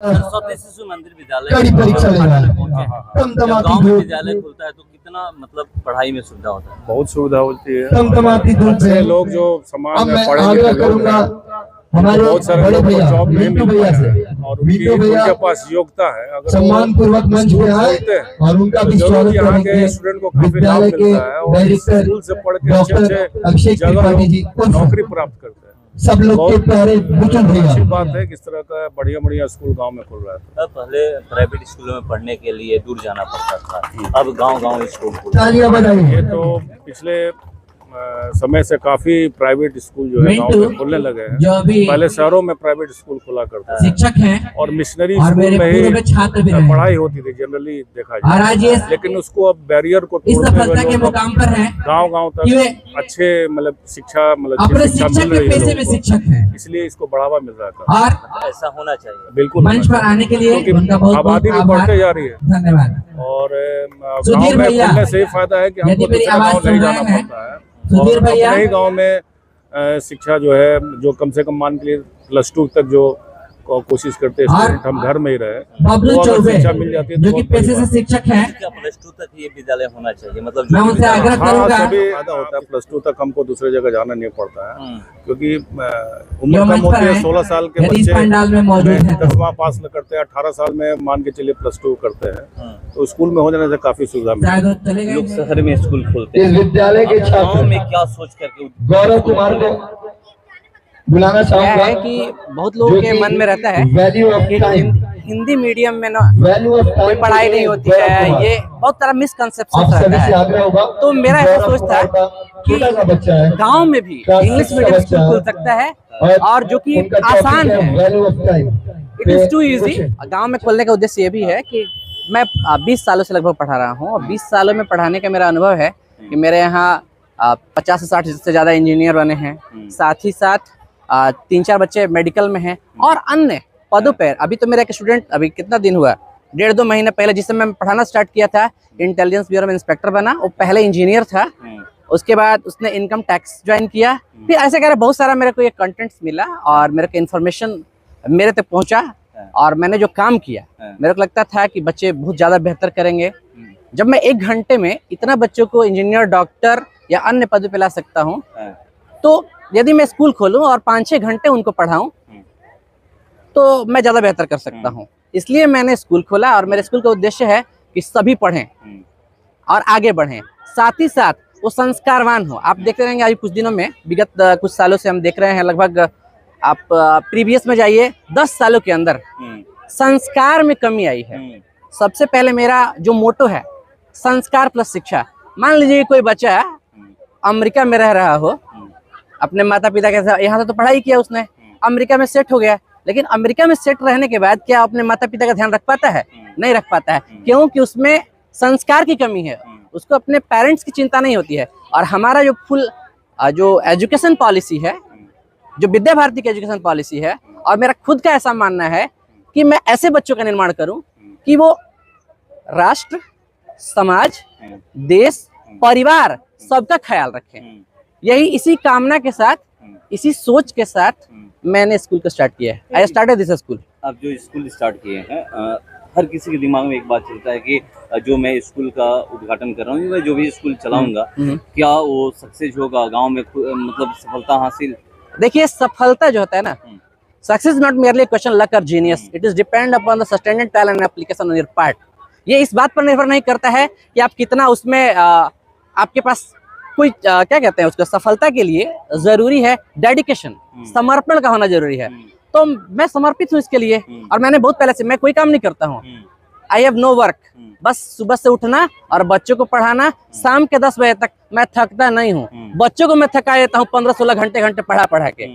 सरस्वती शिशु मंदिर विद्यालय कड़ी परीक्षा ले रहा है। पहुंचे हैं। जब गाँव में विद्यालय खुलता है तो कितना मतलब पढ़ाई में सुविधा होता है? बहुत सुविधा होती है। टमटमाती धूप से है। लोग जो समाज अब में मैं पढ़े आग्रह लिखे लोग करूंगा हैं, हमारे बहुत सारे बड़े लोग को भैया जॉब नहीं मिंटू मिल भैया पाया से है और मिंटू भैया उनके पास योग्यता है, अगर सम्मान पूर्वक मंच पे आए खोलते हैं और उनका तो भी जरूर स्वागत यहाँ के करेंगे। स्टूडेंट को काफी लाभ विद्यालय के मिलता है और डायरेक्टर स्कूल से पढ़ के डॉक्टर अच्छे अभिषेक जगह त्रिपाठी जी नौकरी प्राप्त करते हैं। सब लोग के प्यारे बुजुर्ग भैया। अच्छी बात है किस तरह का बढ़िया बढ़िया स्कूल गांव में खुल रहा है। पहले प्राइवेट स्कूलों में पढ़ने के लिए दूर जाना पड़ता था, अब गांव-गांव स्कूल खुल तालियां बजाइए। ये तो पिछले समय से काफी प्राइवेट स्कूल जो है गांव में खुलने लगे हैं। पहले शहरों में प्राइवेट स्कूल खुला करता है, शिक्षक हैं और मिशनरी और स्कूल मेरे में ही पूर्व छात्र भी रहे। पढ़ाई होती थी जनरली देखा और जाए, आज ये लेकिन उसको अब बैरियर को इस तोड़ते सफलता के हुए मुकाम पर हैं गांव कि वे तक अच्छे मतलब शिक्षा अपने शिक्षा शिक्षक मिल के रही है पेशे में लोगों को। शिक्षक हैं इसलिए इसको बढ़ावा मिल रहा था। और ऐसा होना चाहिए। बिल्कुल मंच पर आने के लिए क्योंकि उनका बहुत आबादी भी आभार, बढ़ते जा रही है धन्यवाद। और सुधीर गांव में भैया, खुलने से ही फायदा है कि यदि हमको मेरी दूसरे आवाज गांव सुन नहीं रहे जाना हैं, पड़ता है सुधीर और भैया, अपने ही गांव में शिक्षा जो है जो कम से कम मान के लिए +2 तक जो कोशिश करते हैं स्टूडेंट हम घर में ही रहे, बबलू तो अगर चौबे शिक्षा मिल जाती है जो तो कि बहुत बड़ी पेशे से बात है। शिक्षक हैं, क्या +2 तक ये विद्यालय होना चाहिए? मतलब मैं उनसे आग्रह हाँ, करूंगा सभी फायदा होता है। +2 तक हमको दूसरे जगह जाना नहीं पड़ता है क्योंकि जो उम्र मंच कम होती पर है। हैं, 16 साल के यदि इस बच्चे पंडाल में मौजूद हैं तो 10वां पास करते हैं, 18 साल में मान के चलिए +2 करते हैं, तो स्कूल में हो जाने से काफी सुविधा मिलती है। शायद वो चले गए लोग हैं। शहर में स्कूल खोलते इस हैं, विद्यालय के अब गाँव छात्र में क्या सोच करके गौरव कुमार को बुलाना क्या चाहूंगा है कि बहुत लोगों के मन में रहता है वैल्यू ऑफ कि टाइम हिंदी मीडियम में ना वैल्यू ऑफ कोई टाइम पढ़ाई नहीं होती है, ये बहुत सारा आप मिसकंसेप्शन सभी रहता से है। आग्रह होगा तो मेरा ऐसा गौरव सोच था कुमार का कि छोटा सा बच्चा है, गांव में भी क्लास इंग्लिश 6 का मीडियम बच्चा स्कूल खुल है सकता है और जो कि उनका टॉपिक आसान है। Value of time. It is too easy. गांव में खोलने का उद्देश्य ये भी है कि मैं 20 सालों से लगभग पढ़ा रहा हूँ और 20 सालों में पढ़ाने का मेरा अनुभव है कि मेरे यहाँ 50 से 60 से ज़्यादा इंजीनियर बने हैं, साथ ही साथ 3-4 बच्चे मेडिकल में हैं और अन्य पदों पर। अभी तो मेरा एक स्टूडेंट अभी कितना दिन हुआ, 1.5-2 महीने पहले जिस समय मैं पढ़ाना स्टार्ट किया था, इंटेलिजेंस ब्यूरो में इंस्पेक्टर बना। वो पहले इंजीनियर था, उसके बाद उसने इनकम टैक्स ज्वाइन किया, फिर ऐसे कर बहुत सारा मेरे को ये कंटेंट्स मिला और मेरे को इन्फॉर्मेशन मेरे तक पहुंचा और मैंने जो काम किया मेरे को लगता था कि बच्चे बहुत ज़्यादा बेहतर करेंगे। जब मैं 1 घंटे में इतना बच्चों को इंजीनियर, डॉक्टर या अन्य पदों पे ला सकता हूँ, तो यदि मैं स्कूल खोलूँ और 5-6 घंटे उनको पढ़ाऊँ तो मैं ज़्यादा बेहतर कर सकता हूँ। इसलिए मैंने स्कूल खोला और मेरे स्कूल का उद्देश्य है कि सभी पढ़ें और आगे बढ़ें, साथ ही साथ वो संस्कारवान हो। आप देखते रहेंगे अभी कुछ दिनों में, विगत कुछ सालों से हम देख रहे हैं, लगभग आप प्रीवियस में जाइए 10 सालों के अंदर संस्कार में कमी आई है। सबसे पहले मेरा जो मोटो है संस्कार प्लस शिक्षा। मान लीजिए कोई बच्चा अमेरिका में रह रहा हो, अपने माता पिता के साथ, यहाँ से तो पढ़ाई किया उसने, अमेरिका में सेट हो गया, लेकिन अमेरिका में सेट रहने के बाद क्या अपने माता पिता का ध्यान रख पाता है? नहीं रख पाता है, क्योंकि उसमें संस्कार की कमी है, उसको अपने पेरेंट्स की चिंता नहीं होती है। और हमारा जो फुल जो एजुकेशन पॉलिसी है, जो विद्या भारती की एजुकेशन पॉलिसी है, और मेरा खुद का ऐसा मानना है कि मैं ऐसे बच्चों का निर्माण करूं कि वो राष्ट्र, समाज, देश, परिवार सबका ख्याल रखें। यही इसी कामना के साथ, इसी सोच के साथ मैंने स्कूल को स्टार्ट किया है। I started this school. आप जो स्कूल स्टार्ट किए हैं, हर किसी के दिमाग में एक बात चलता है कि जो मैं स्कूल का उद्घाटन कर रहा हूँ, मैं जो भी स्कूल चलाऊंगा, क्या वो सक्सेस होगा, गांव में मतलब सफलता हासिल? देखिए, सफलता जो होता है ना, success not merely question luck और genius, it is depend upon the sustained talent and application on your part. ये इस बात पर निर्भर नहीं करता है कि आप कितना उसमें आपके पास कोई क्या कहते हैं उसको, सफलता के लिए जरूरी है डेडिकेशन, समर्पण का होना जरूरी है। तो मैं समर्पित हूँ इसके लिए और मैंने बहुत पहले से, मैं कोई काम नहीं करता हूँ, आई हैव नो वर्क, बस सुबह से उठना और बच्चों को पढ़ाना, शाम के 10 बजे तक मैं थकता नहीं हूँ। बच्चों को मैं थका देता हूँ 15-16 घंटे पढ़ा के।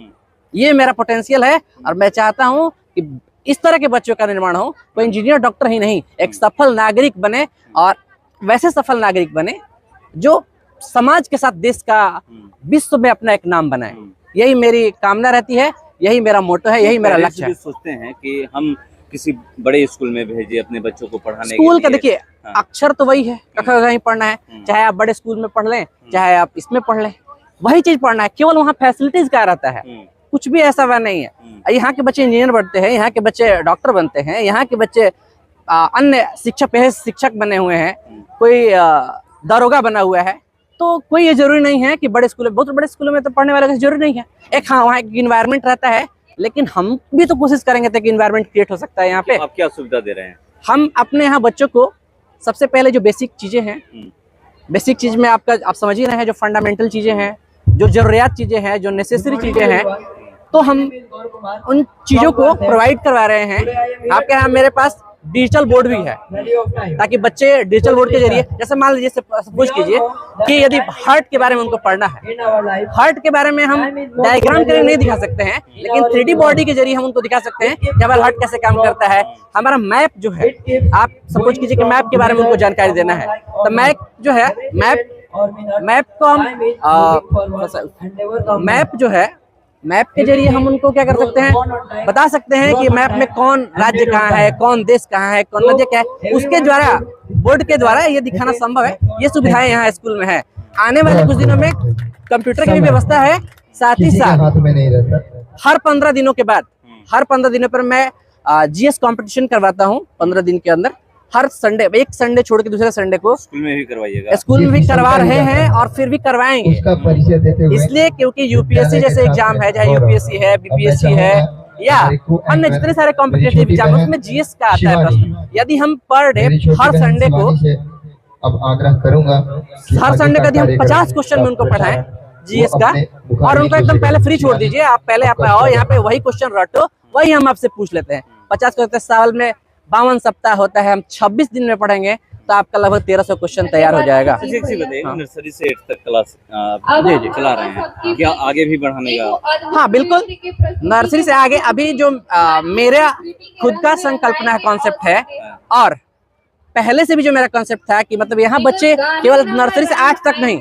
ये मेरा पोटेंशियल है और मैं चाहता हूँ कि इस तरह के बच्चों का निर्माण हो, कोई इंजीनियर, डॉक्टर ही नहीं, एक सफल नागरिक बने और वैसे सफल नागरिक बने जो समाज के साथ देश का, विश्व में अपना एक नाम बनाए। यही मेरी कामना रहती है, यही मेरा मोटो है, यही मेरा लक्ष्य है। सोचते हैं कि हम किसी बड़े स्कूल में भेजे अपने बच्चों को पढ़ाने के लिए। स्कूल का देखिए, अक्षर तो वही है, कक्षा ही पढ़ना है, चाहे आप बड़े स्कूल में पढ़ लें, चाहे आप इसमें पढ़ लें, वही चीज पढ़ना है। केवल वहाँ फैसिलिटीज क्या रहता है, कुछ भी ऐसा वह नहीं है। यहाँ के बच्चे इंजीनियर बनते हैं, यहाँ के बच्चे डॉक्टर बनते हैं, यहाँ के बच्चे अन्य शिक्षक बने हुए हैं, कोई दारोगा बना हुआ है। तो कोई ये जरूरी नहीं है कि बड़े स्कूल में, बहुत बड़े स्कूलों में तो पढ़ने वाले का जरूरी नहीं है। हाँ, वहाँ एक इन्वायरमेंट रहता है, लेकिन हम भी तो कोशिश करेंगे ताकि इन्वायरमेंट क्रिएट हो सकता है यहाँ पे। आप क्या सुविधा दे रहे हैं? हम अपने यहाँ बच्चों को सबसे पहले जो बेसिक चीजें हैं, बेसिक चीज में आप समझ ही रहे हैं, जो फंडामेंटल चीजें हैं, जो जरूरियात चीजें हैं, जो नेसेसरी चीजें हैं, तो हम उन चीजों को प्रोवाइड करवा रहे हैं। आपके यहाँ मेरे पास डिजिटल बोर्ड भी है, ताकि बच्चे डिजिटल बोर्ड के जरिए, जैसे मान लीजिए सपोज कीजिए कि यदि हार्ट के बारे में उनको पढ़ना है, हार्ट के बारे में हम डायग्राम करके नहीं दिखा सकते हैं, लेकिन 3D बॉडी के जरिए हम उनको दिखा सकते हैं कि हमारा हार्ट कैसे काम करता है। हमारा मैप जो है, आप सपोज कीजिए कि मैप के बारे में उनको जानकारी देना है, तो मैप जो है, मैप को हम मैप जो है, मैप के जरिए हम उनको क्या कर सकते हैं, बता सकते हैं कि मैप में कौन राज्य कहाँ है, कौन देश कहाँ है, कौन नदी क्या है। उसके द्वारा, बोर्ड के द्वारा ये दिखाना संभव है। ये सुविधाएं यहाँ स्कूल में है। आने वाले कुछ दिनों में कंप्यूटर की भी व्यवस्था है। साथ ही साथ हर 15 दिनों के बाद, हर 15 दिनों पर मैं GS कंपटीशन करवाता हूँ। 15 दिन के अंदर हर संडे, एक संडे छोड़ के दूसरे संडे को स्कूल में भी करवाइएगा? स्कूल में भी करवा रहे हैं और फिर भी करवाएंगे। इसलिए क्योंकि यूपीएससी जैसे एग्जाम है, चाहे यूपीएससी है, बीपीएससी है, या अन्य जितने सारे कॉम्पिटिटिव एग्जाम, उसमें GS का आता है प्रश्न। यदि हम पर डे हर संडे को, अब आग्रह करूंगा, हर संडे का यदि हम 50 क्वेश्चन में उनको पढ़ाएं GS का, और उनको एकदम पहले फ्री छोड़ दीजिए, आप पहले आप आओ यहाँ पे, वही क्वेश्चन रटो, वही हम आपसे पूछ लेते हैं। 50 क्वेश्चन, साल में 52 सप्ताह होता है, हम 26 दिन में पढ़ेंगे तो आपका लगभग 1300 क्वेश्चन तैयार हो जाएगा। बताइए, नर्सरी से 8 तक क्लास जी चला रहे हैं, क्या आगे भी बढ़ाने का? हाँ बिल्कुल, नर्सरी से आगे। अभी जो मेरा खुद का संकल्पना है, कॉन्सेप्ट है, और पहले से भी जो मेरा कॉन्सेप्ट था कि मतलब यहाँ बच्चे केवल नर्सरी से 8 तक नहीं,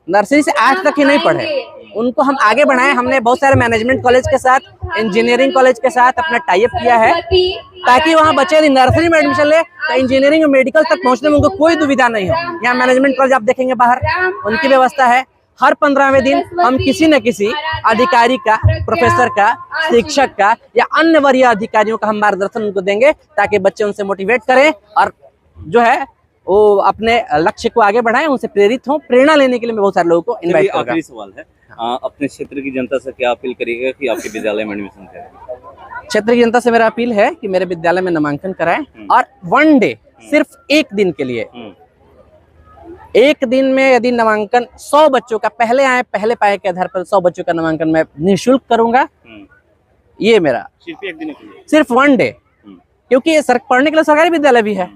नर्सरी से 8 तक ही नहीं पढ़े, उनको हम आगे बढ़ाएं। हमने बहुत सारे मैनेजमेंट कॉलेज के साथ, इंजीनियरिंग कॉलेज के साथ अपना टाई अप किया है, ताकि वहाँ बच्चे यदि नर्सरी में एडमिशन ले तो इंजीनियरिंग और मेडिकल तक पहुँचने में उनको कोई दुविधा नहीं हो। यहाँ मैनेजमेंट कॉलेज आप देखेंगे बाहर, उनकी व्यवस्था है। हर 15वें दिन हम किसी न किसी अधिकारी का, प्रोफेसर का, शिक्षक का या अन्य वरीय अधिकारियों का हम मार्गदर्शन उनको देंगे, ताकि बच्चे उनसे मोटिवेट करें और जो है वो अपने लक्ष्य को आगे बढ़ाएं, उनसे प्रेरित हों। प्रेरणा लेने के लिए मैं बहुत सारे लोगों को इनवाइट करूंगा। आखिरी सवाल है, अपने क्षेत्र की जनता से क्या अपील करिएगा कि आपके विद्यालय में एडमिशन करें? क्षेत्र की जनता से मेरा अपील है कि मेरे विद्यालय में नामांकन कराएं, और वन डे, सिर्फ एक दिन के लिए, एक दिन में यदि नामांकन 100 बच्चों का, पहले आए पहले पाए के आधार पर 100 बच्चों का नामांकन मैं निःशुल्क करूंगा। ये मेरा सिर्फ एक दिन के लिए, सिर्फ वन डे, क्योंकि ये पढ़ने के लिए सरकारी विद्यालय भी है।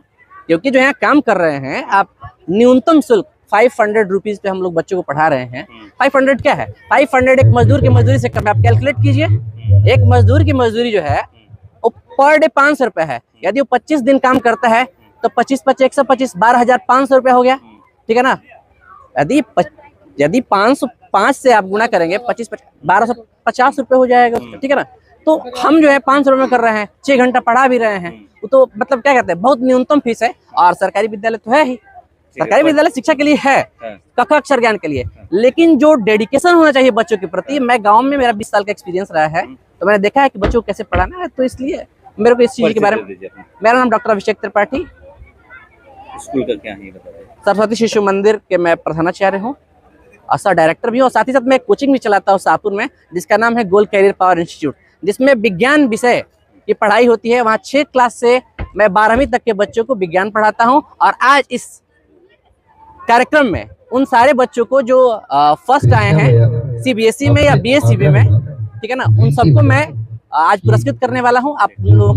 क्योंकि जो यहाँ काम कर रहे हैं, आप न्यूनतम शुल्क 500 रुपीज पे हम लोग बच्चों को पढ़ा रहे हैं। 500 क्या है? 500 एक मजदूर की मजदूरी से कम, आप कैलकुलेट कीजिए। एक मजदूर की मजदूरी जो है वो पर डे 500 रुपए है। यदि वो 25 दिन काम करता है तो 25 / 125 12,500 रुपए हो गया, ठीक है ना। यदि 505 से आप गुना करेंगे, 25 1250 रुपए हो जाएगा, ठीक है ना। तो हम जो है 500 रुपए में कर रहे हैं, 6 घंटा पढ़ा भी रहे हैं, तो मतलब क्या कहते हैं, बहुत न्यूनतम फीस है। और सरकारी विद्यालय तो है ही, सरकारी विद्यालय शिक्षा के लिए है, कक्षा अक्षर ज्ञान के लिए, लेकिन जो डेडिकेशन होना चाहिए बच्चों के प्रति, मैं गांव में, मेरा 20 साल का एक्सपीरियंस रहा है, तो मैंने देखा है कि बच्चों को कैसे पढ़ाना है, तो इसलिए मेरे को इस चीज के बारे में। मेरा नाम डॉक्टर अभिषेक त्रिपाठी, स्कूल का क्या है बताइए? सरस्वती शिशु मंदिर के मैं प्रधानाचार्य हूँ और सह डायरेक्टर भी हूँ, और साथ ही साथ मैं कोचिंग भी चलाता हूँ शाहपुर में, जिसका नाम है गोल कैरियर पावर इंस्टीट्यूट, जिसमें विज्ञान विषय की पढ़ाई होती है। वहाँ 6 क्लास से मैं 12वीं तक के बच्चों को विज्ञान पढ़ाता हूँ। और आज इस कार्यक्रम में उन सारे बच्चों को जो फर्स्ट आए हैं CBSE में या BSCB में, ठीक है ना, उन सबको मैं आज पुरस्कृत करने वाला हूँ। आप लोगों